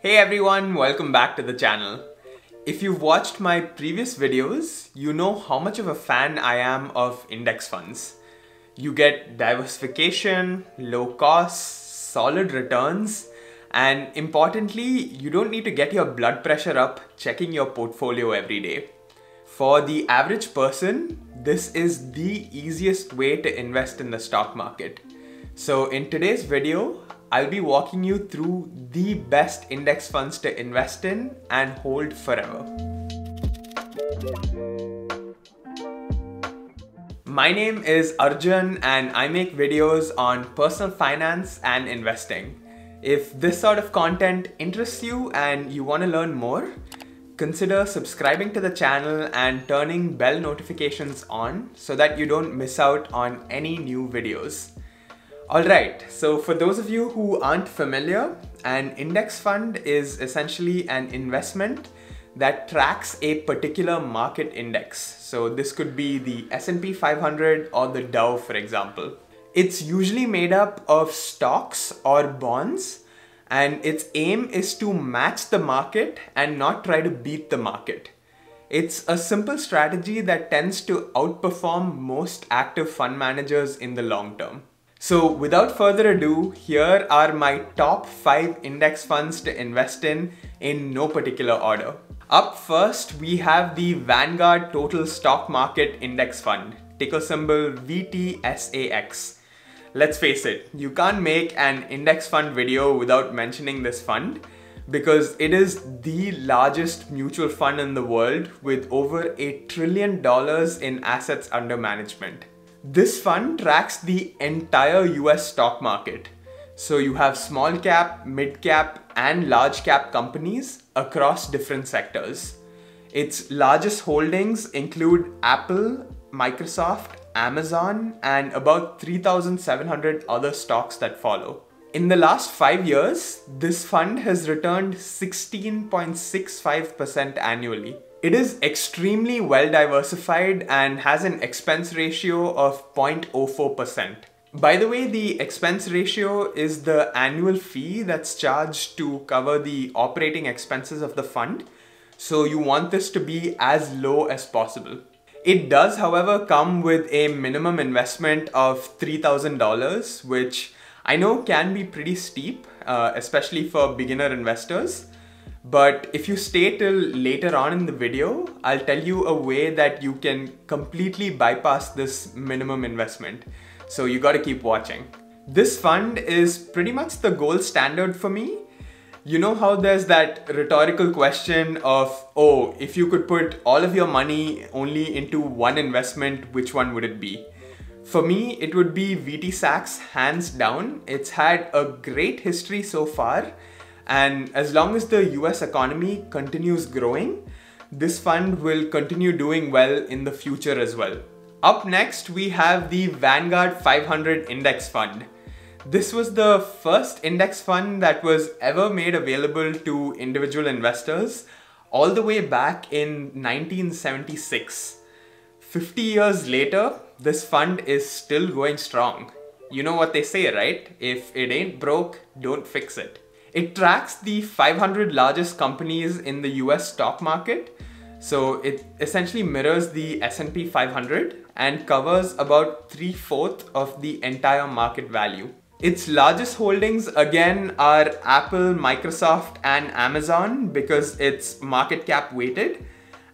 Hey everyone, welcome back to the channel. If you've watched my previous videos, you know how much of a fan I am of index funds. You get diversification, low costs, solid returns, and importantly, you don't need to get your blood pressure up checking your portfolio every day. For the average person, this is the easiest way to invest in the stock market. So in today's video, I'll be walking you through the best index funds to invest in and hold forever. My name is Arjun and I make videos on personal finance and investing. If this sort of content interests you and you want to learn more, consider subscribing to the channel and turning bell notifications on so that you don't miss out on any new videos. Alright, so for those of you who aren't familiar, an index fund is essentially an investment that tracks a particular market index. So this could be the S&P 500 or the Dow, for example. It's usually made up of stocks or bonds, and its aim is to match the market and not try to beat the market. It's a simple strategy that tends to outperform most active fund managers in the long term. So without further ado, here are my top 5 index funds to invest in no particular order. Up first, we have the Vanguard Total Stock Market Index Fund, ticker symbol VTSAX. Let's face it, you can't make an index fund video without mentioning this fund because it is the largest mutual fund in the world with over $1 trillion in assets under management. This fund tracks the entire US stock market. So you have small cap, mid cap, and large cap companies across different sectors. Its largest holdings include Apple, Microsoft, Amazon, and about 3,700 other stocks that follow. In the last 5 years, this fund has returned 16.65% annually. It is extremely well diversified and has an expense ratio of 0.04%. By the way, the expense ratio is the annual fee that's charged to cover the operating expenses of the fund. So you want this to be as low as possible. It does, however, come with a minimum investment of $3,000, which I know can be pretty steep, especially for beginner investors. But if you stay till later on in the video, I'll tell you a way that you can completely bypass this minimum investment. So you gotta keep watching. This fund is pretty much the gold standard for me. You know how there's that rhetorical question of, oh, if you could put all of your money only into one investment, which one would it be? For me, it would be VTSAX hands down. It's had a great history so far. And as long as the US economy continues growing, this fund will continue doing well in the future as well. Up next, we have the Vanguard 500 Index Fund. This was the first index fund that was ever made available to individual investors all the way back in 1976. 50 years later, this fund is still going strong. You know what they say, right? If it ain't broke, don't fix it. It tracks the 500 largest companies in the US stock market. So it essentially mirrors the S&P 500 and covers about 3/4 of the entire market value. Its largest holdings again are Apple, Microsoft, and Amazon because it's market cap weighted.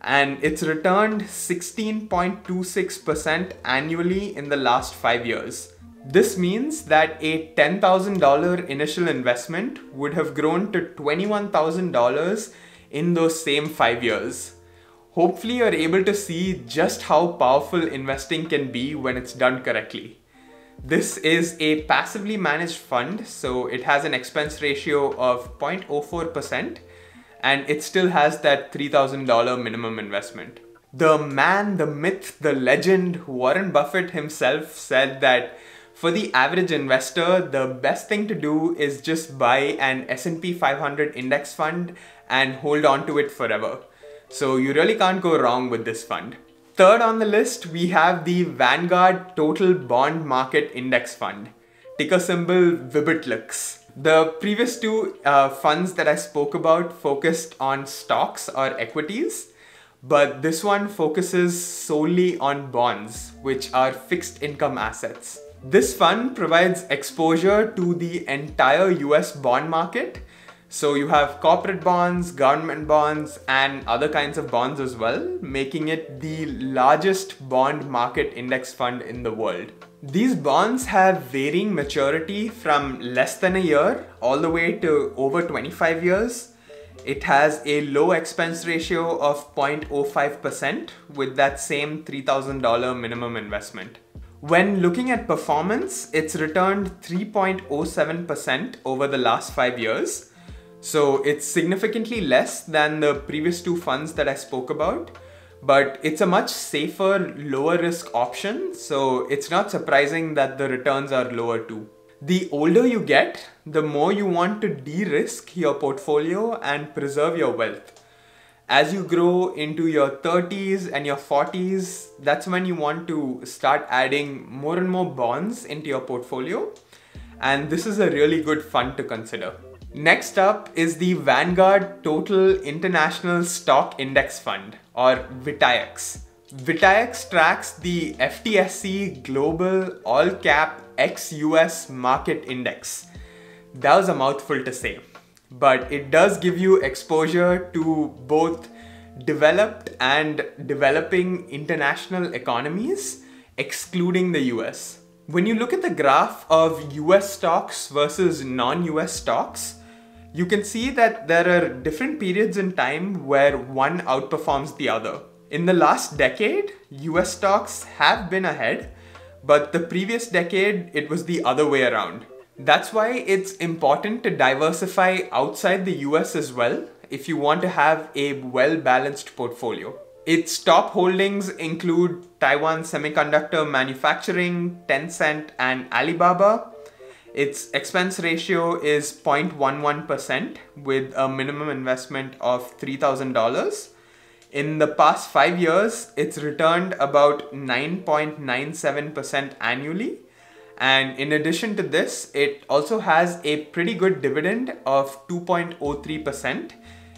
And it's returned 16.26% annually in the last 5 years. This means that a $10,000 initial investment would have grown to $21,000 in those same 5 years. Hopefully you're able to see just how powerful investing can be when it's done correctly. This is a passively managed fund, so it has an expense ratio of 0.04%. And it still has that $3,000 minimum investment. The man, the myth, the legend, Warren Buffett himself said that for the average investor, the best thing to do is just buy an S&P 500 index fund and hold on to it forever. So you really can't go wrong with this fund. Third on the list, we have the Vanguard Total Bond Market Index Fund, ticker symbol VBITLX. The previous two funds that I spoke about focused on stocks or equities, but this one focuses solely on bonds, which are fixed income assets. This fund provides exposure to the entire US bond market. So you have corporate bonds, government bonds, and other kinds of bonds as well, making it the largest bond market index fund in the world. These bonds have varying maturity from less than a year all the way to over 25 years. It has a low expense ratio of 0.05% with that same $3,000 minimum investment. When looking at performance, it's returned 3.07% over the last 5 years. So it's significantly less than the previous two funds that I spoke about, but it's a much safer, lower risk option. So it's not surprising that the returns are lower too. The older you get, the more you want to de-risk your portfolio and preserve your wealth. As you grow into your 30s and your 40s, that's when you want to start adding more and more bonds into your portfolio. And this is a really good fund to consider. Next up is the Vanguard Total International Stock Index Fund, or VITIX. VITIX tracks the FTSE Global All Cap ex-US Market Index. That was a mouthful to say, but it does give you exposure to both developed and developing international economies, excluding the US. When you look at the graph of US stocks versus non-US stocks, you can see that there are different periods in time where one outperforms the other. In the last decade, US stocks have been ahead, but the previous decade, it was the other way around. That's why it's important to diversify outside the US as well if you want to have a well-balanced portfolio. Its top holdings include Taiwan Semiconductor Manufacturing, Tencent, and Alibaba. Its expense ratio is 0.11% with a minimum investment of $3,000. In the past 5 years, it's returned about 9.97% annually. And in addition to this, it also has a pretty good dividend of 2.03%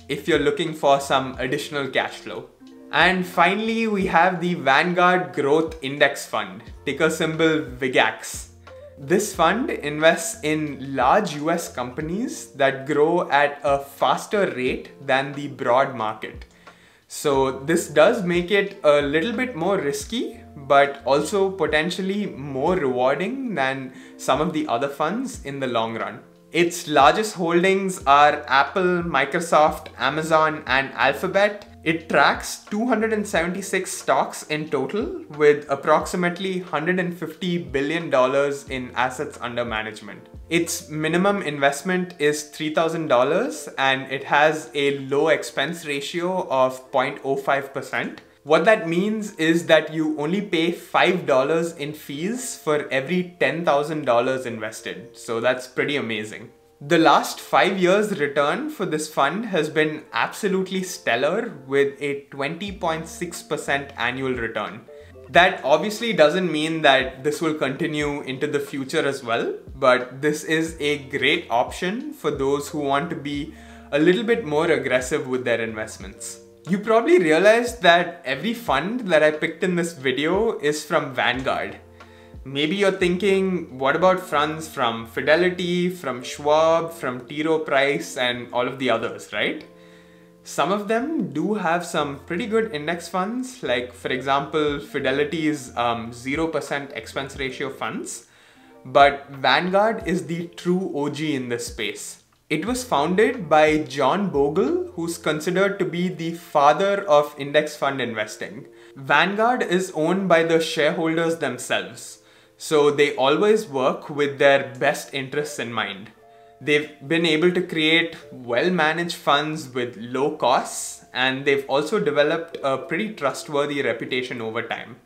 if you're looking for some additional cash flow. And finally, we have the Vanguard Growth Index Fund, ticker symbol VIGAX. This fund invests in large US companies that grow at a faster rate than the broad market. So this does make it a little bit more risky, but also potentially more rewarding than some of the other funds in the long run. Its largest holdings are Apple, Microsoft, Amazon, and Alphabet. It tracks 276 stocks in total with approximately $150 billion in assets under management. Its minimum investment is $3,000 and it has a low expense ratio of 0.05%. What that means is that you only pay $5 in fees for every $10,000 invested. So that's pretty amazing. The last 5 years return for this fund has been absolutely stellar with a 20.6% annual return. That obviously doesn't mean that this will continue into the future as well, but this is a great option for those who want to be a little bit more aggressive with their investments. You probably realized that every fund that I picked in this video is from Vanguard. Maybe you're thinking, what about funds from Fidelity, from Schwab, from T. Rowe Price, and all of the others, right? Some of them do have some pretty good index funds, like for example, Fidelity's 0% expense ratio funds. But Vanguard is the true OG in this space. It was founded by John Bogle, who's considered to be the father of index fund investing. Vanguard is owned by the shareholders themselves, so they always work with their best interests in mind. They've been able to create well-managed funds with low costs, and they've also developed a pretty trustworthy reputation over time.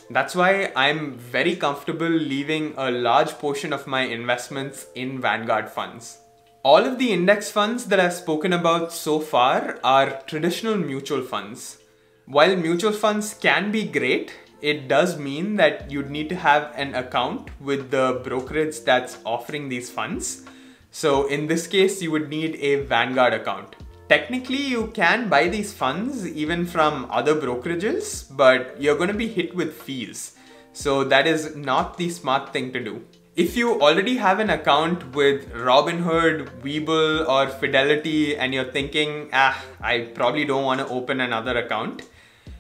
That's why I'm very comfortable leaving a large portion of my investments in Vanguard funds. All of the index funds that I've spoken about so far are traditional mutual funds. While mutual funds can be great, it does mean that you'd need to have an account with the brokerage that's offering these funds. So in this case, you would need a Vanguard account. Technically, you can buy these funds even from other brokerages, but you're going to be hit with fees. So that is not the smart thing to do. If you already have an account with Robinhood, Webull or Fidelity and you're thinking, I probably don't want to open another account,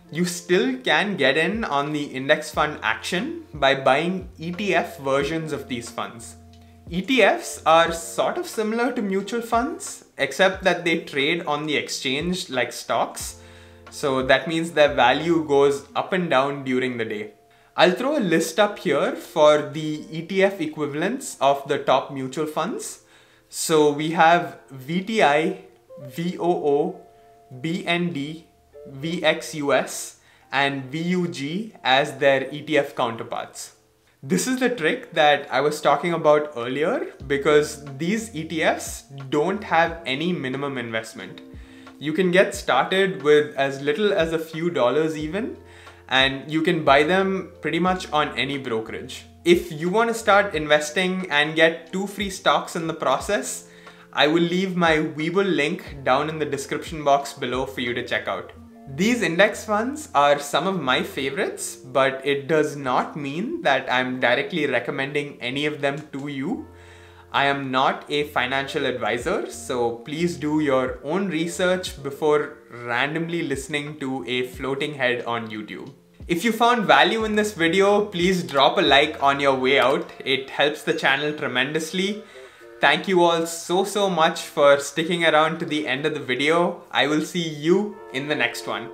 you still can get in on the index fund action by buying ETF versions of these funds. ETFs are sort of similar to mutual funds, except that they trade on the exchange like stocks. So that means their value goes up and down during the day. I'll throw a list up here for the ETF equivalents of the top mutual funds. So we have VTI, VOO, BND, VXUS, and VUG as their ETF counterparts. This is the trick that I was talking about earlier because these ETFs don't have any minimum investment. You can get started with as little as a few dollars even, and you can buy them pretty much on any brokerage. If you want to start investing and get 2 free stocks in the process, I will leave my Webull link down in the description box below for you to check out. These index funds are some of my favorites, but it does not mean that I'm directly recommending any of them to you. I am not a financial advisor, so please do your own research before randomly listening to a floating head on YouTube. If you found value in this video, please drop a like on your way out. It helps the channel tremendously. Thank you all so much for sticking around to the end of the video. I will see you in the next one.